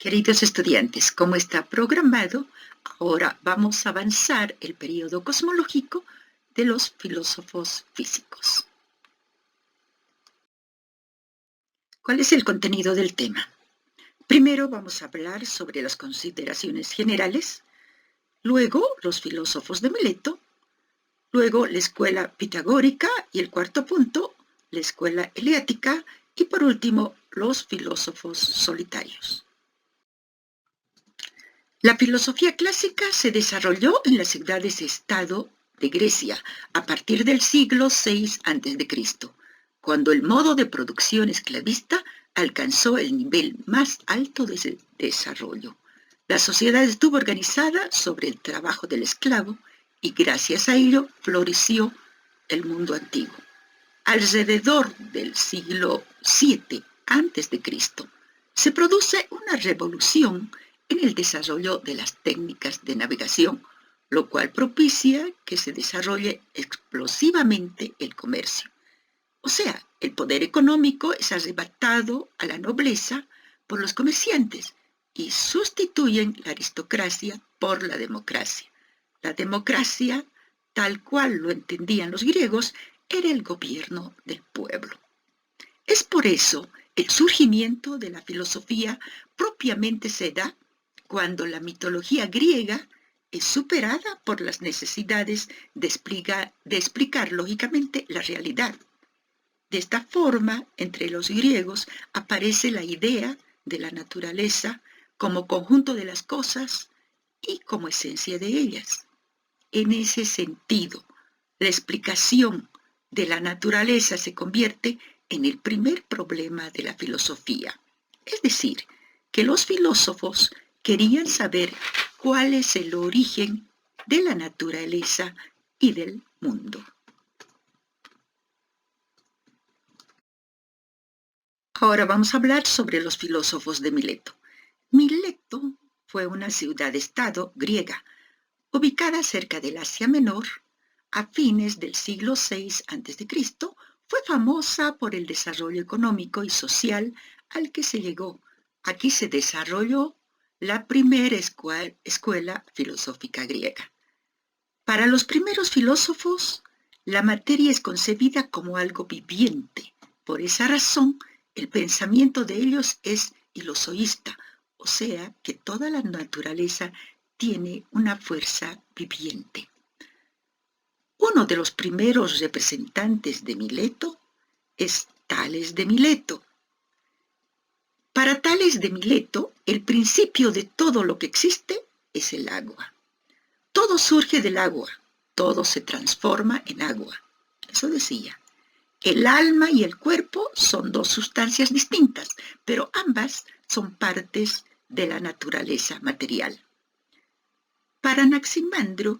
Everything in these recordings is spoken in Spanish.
Queridos estudiantes, como está programado, ahora vamos a avanzar el periodo cosmológico de los filósofos físicos. ¿Cuál es el contenido del tema? Primero vamos a hablar sobre las consideraciones generales, luego los filósofos de Mileto, luego la escuela pitagórica y el cuarto punto, la escuela eleática y por último los filósofos solitarios. La filosofía clásica se desarrolló en las ciudades-estado de Grecia a partir del siglo VI a.C., cuando el modo de producción esclavista alcanzó el nivel más alto de desarrollo. La sociedad estuvo organizada sobre el trabajo del esclavo y gracias a ello floreció el mundo antiguo. Alrededor del siglo VII a.C. se produce una revolución en el desarrollo de las técnicas de navegación, lo cual propicia que se desarrolle explosivamente el comercio. O sea, el poder económico es arrebatado a la nobleza por los comerciantes y sustituyen la aristocracia por la democracia. La democracia, tal cual lo entendían los griegos, era el gobierno del pueblo. Es por eso el surgimiento de la filosofía propiamente se da cuando la mitología griega es superada por las necesidades de explicar lógicamente la realidad. De esta forma, entre los griegos aparece la idea de la naturaleza como conjunto de las cosas y como esencia de ellas. En ese sentido, la explicación de la naturaleza se convierte en el primer problema de la filosofía. Es decir, que los filósofos querían saber cuál es el origen de la naturaleza y del mundo. Ahora vamos a hablar sobre los filósofos de Mileto. Mileto fue una ciudad-estado griega, ubicada cerca del Asia Menor. A fines del siglo VI a.C., fue famosa por el desarrollo económico y social al que se llegó. Aquí se desarrolló la primera escuela filosófica griega. Para los primeros filósofos, la materia es concebida como algo viviente. Por esa razón, el pensamiento de ellos es ilozoísta, o sea, que toda la naturaleza tiene una fuerza viviente. Uno de los primeros representantes de Mileto es Tales de Mileto. Para Tales de Mileto, el principio de todo lo que existe es el agua. Todo surge del agua, todo se transforma en agua. Eso decía. El alma y el cuerpo son dos sustancias distintas, pero ambas son partes de la naturaleza material. Para Anaximandro,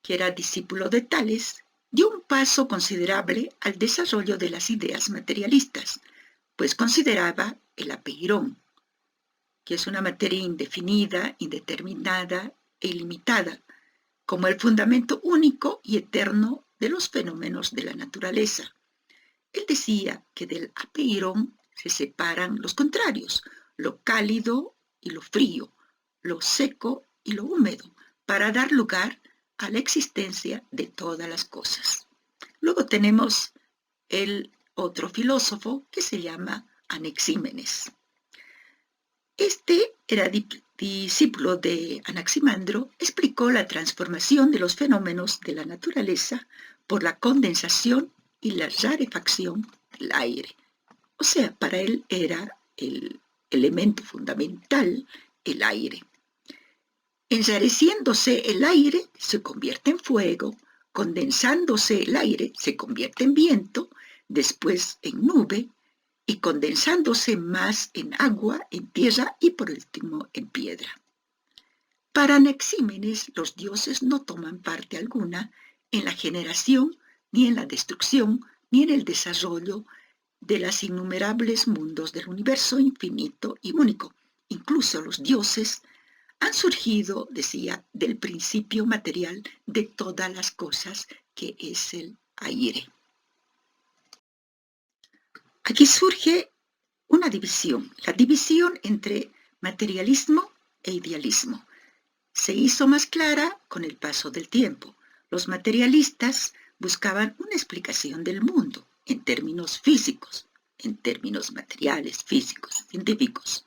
que era discípulo de Tales, dio un paso considerable al desarrollo de las ideas materialistas, pues consideraba el apeirón, que es una materia indefinida, indeterminada e ilimitada, como el fundamento único y eterno de los fenómenos de la naturaleza. Él decía que del apeirón se separan los contrarios, lo cálido y lo frío, lo seco y lo húmedo, para dar lugar a la existencia de todas las cosas. Luego tenemos el otro filósofo que se llama Anaxímenes. Este era discípulo de Anaximandro, explicó la transformación de los fenómenos de la naturaleza por la condensación y la rarefacción del aire. O sea, para él era el elemento fundamental el aire. Enrareciéndose el aire se convierte en fuego, condensándose el aire se convierte en viento, después en nube, y condensándose más en agua, en tierra y por último en piedra. Para Anaxímenes, los dioses no toman parte alguna en la generación, ni en la destrucción, ni en el desarrollo de los innumerables mundos del universo infinito y único. Incluso los dioses han surgido, decía, del principio material de todas las cosas, que es el aire. Aquí surge una división, la división entre materialismo e idealismo. Se hizo más clara con el paso del tiempo. Los materialistas buscaban una explicación del mundo en términos físicos, en términos materiales, físicos, científicos.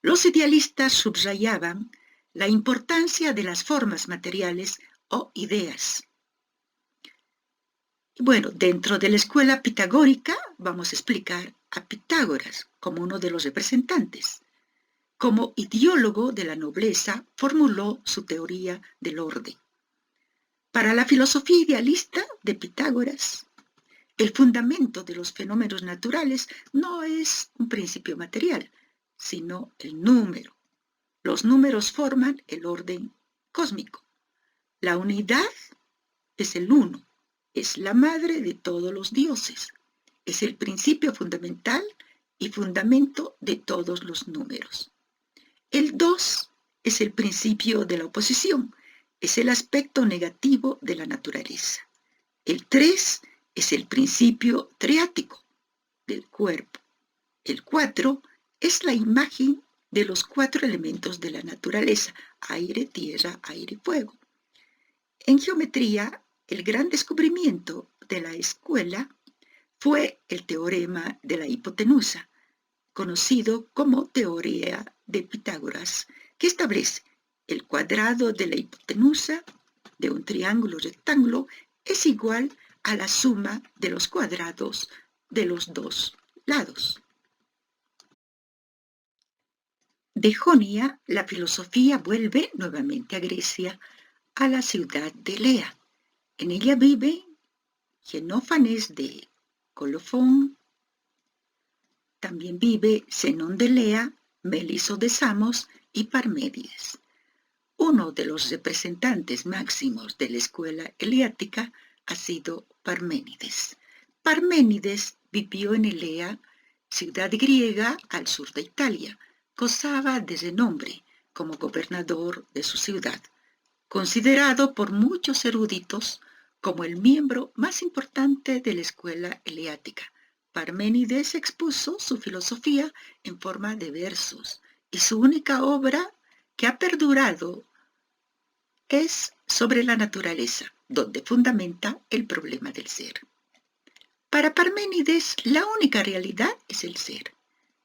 Los idealistas subrayaban la importancia de las formas materiales o ideas. Bueno, dentro de la escuela pitagórica vamos a explicar a Pitágoras como uno de los representantes. Como ideólogo de la nobleza, formuló su teoría del orden. Para la filosofía idealista de Pitágoras, el fundamento de los fenómenos naturales no es un principio material, sino el número. Los números forman el orden cósmico. La unidad es el uno, es la madre de todos los dioses, es el principio fundamental y fundamento de todos los números. El 2 es el principio de la oposición, es el aspecto negativo de la naturaleza. El 3 es el principio triático del cuerpo. El 4 es la imagen de los 4 elementos de la naturaleza: aire, tierra, aire y fuego. En geometría, el gran descubrimiento de la escuela fue el teorema de la hipotenusa, conocido como teoría de Pitágoras, que establece el cuadrado de la hipotenusa de un triángulo rectángulo es igual a la suma de los cuadrados de los dos lados. De Jonia, la filosofía vuelve nuevamente a Grecia, a la ciudad de Elea. En ella viven Genófanes de Colofón, también vive Zenón de Elea, Meliso de Samos y Parménides. Uno de los representantes máximos de la escuela eleática ha sido Parménides. Parménides vivió en Elea, ciudad griega al sur de Italia. Gozaba de renombre como gobernador de su ciudad, considerado por muchos eruditos como el miembro más importante de la escuela eleática. Parménides expuso su filosofía en forma de versos y su única obra que ha perdurado es sobre la naturaleza, donde fundamenta el problema del ser. Para Parménides, la única realidad es el ser.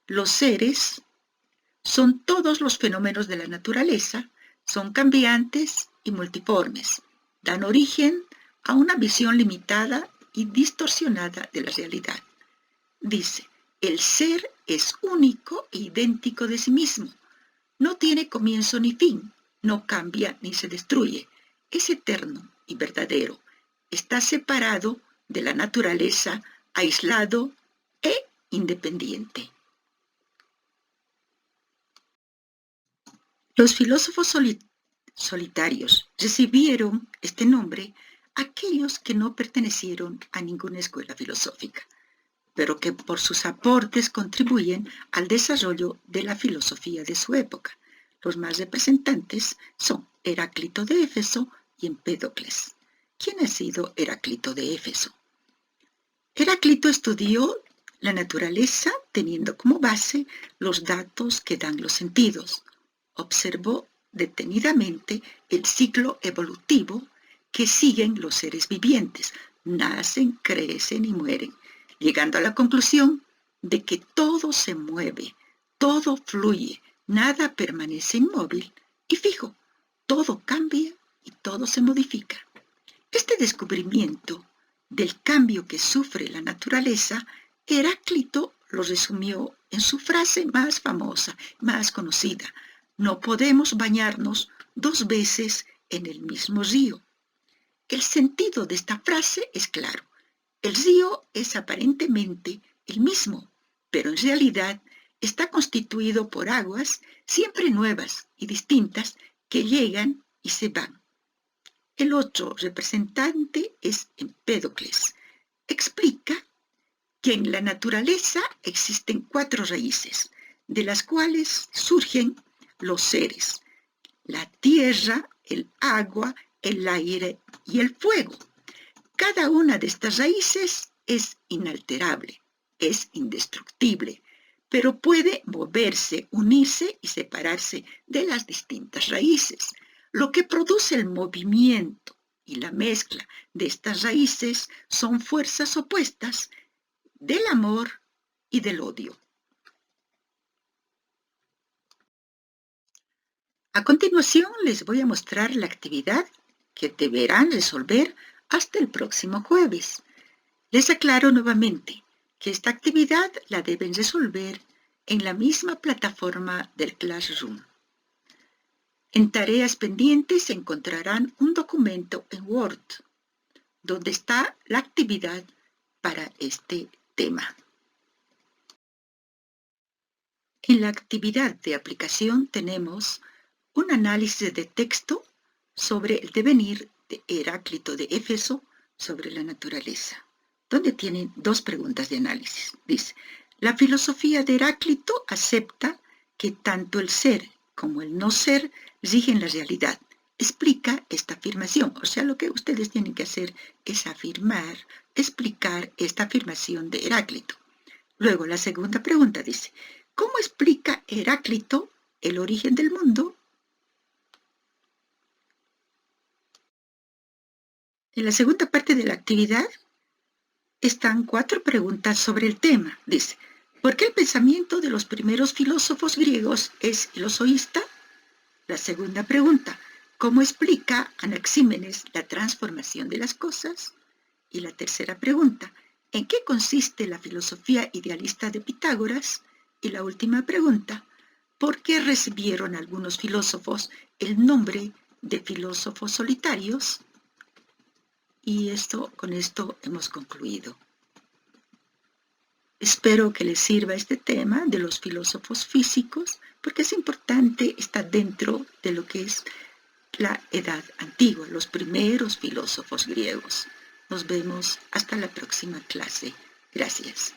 Los seres son todos los fenómenos de la naturaleza, son cambiantes y multiformes, dan origen a una visión limitada y distorsionada de la realidad. Dice, el ser es único e idéntico de sí mismo, no tiene comienzo ni fin, no cambia ni se destruye, es eterno y verdadero, está separado de la naturaleza, aislado e independiente. Los filósofos solitarios recibieron este nombre aquellos que no pertenecieron a ninguna escuela filosófica, pero que por sus aportes contribuyen al desarrollo de la filosofía de su época. Los más representantes son Heráclito de Éfeso y Empédocles. ¿Quién ha sido Heráclito de Éfeso? Heráclito estudió la naturaleza teniendo como base los datos que dan los sentidos. Observó detenidamente el ciclo evolutivo que siguen los seres vivientes. Nacen, crecen y mueren, llegando a la conclusión de que todo se mueve, todo fluye, nada permanece inmóvil y fijo, todo cambia y todo se modifica. Este descubrimiento del cambio que sufre la naturaleza, Heráclito lo resumió en su frase más famosa, más conocida: no podemos bañarnos 2 veces en el mismo río. El sentido de esta frase es claro. El río es aparentemente el mismo, pero en realidad está constituido por aguas siempre nuevas y distintas que llegan y se van. El otro representante es Empédocles. Explica que en la naturaleza existen 4 raíces, de las cuales surgen los seres: la tierra, el agua, el aire y el fuego. Cada una de estas raíces es inalterable, es indestructible, pero puede moverse, unirse y separarse de las distintas raíces. Lo que produce el movimiento y la mezcla de estas raíces son fuerzas opuestas del amor y del odio. A continuación les voy a mostrar la actividad que deberán resolver hasta el próximo jueves. Les aclaro nuevamente que esta actividad la deben resolver en la misma plataforma del Classroom. En tareas pendientes encontrarán un documento en Word, donde está la actividad para este tema. En la actividad de aplicación tenemos un análisis de texto sobre el devenir de Heráclito de Éfeso sobre la naturaleza, donde tienen dos preguntas de análisis. Dice, la filosofía de Heráclito acepta que tanto el ser como el no ser rigen la realidad. Explica esta afirmación. O sea, lo que ustedes tienen que hacer es afirmar, explicar esta afirmación de Heráclito. Luego, la segunda pregunta dice, ¿cómo explica Heráclito el origen del mundo? En la segunda parte de la actividad están 4 preguntas sobre el tema. Dice, ¿por qué el pensamiento de los primeros filósofos griegos es filosoísta? La segunda pregunta, ¿cómo explica Anaxímenes la transformación de las cosas? Y la tercera pregunta, ¿en qué consiste la filosofía idealista de Pitágoras? Y la última pregunta, ¿por qué recibieron algunos filósofos el nombre de filósofos solitarios? Y con esto hemos concluido. Espero que les sirva este tema de los filósofos físicos, porque es importante, está dentro de lo que es la edad antigua, los primeros filósofos griegos. Nos vemos hasta la próxima clase. Gracias.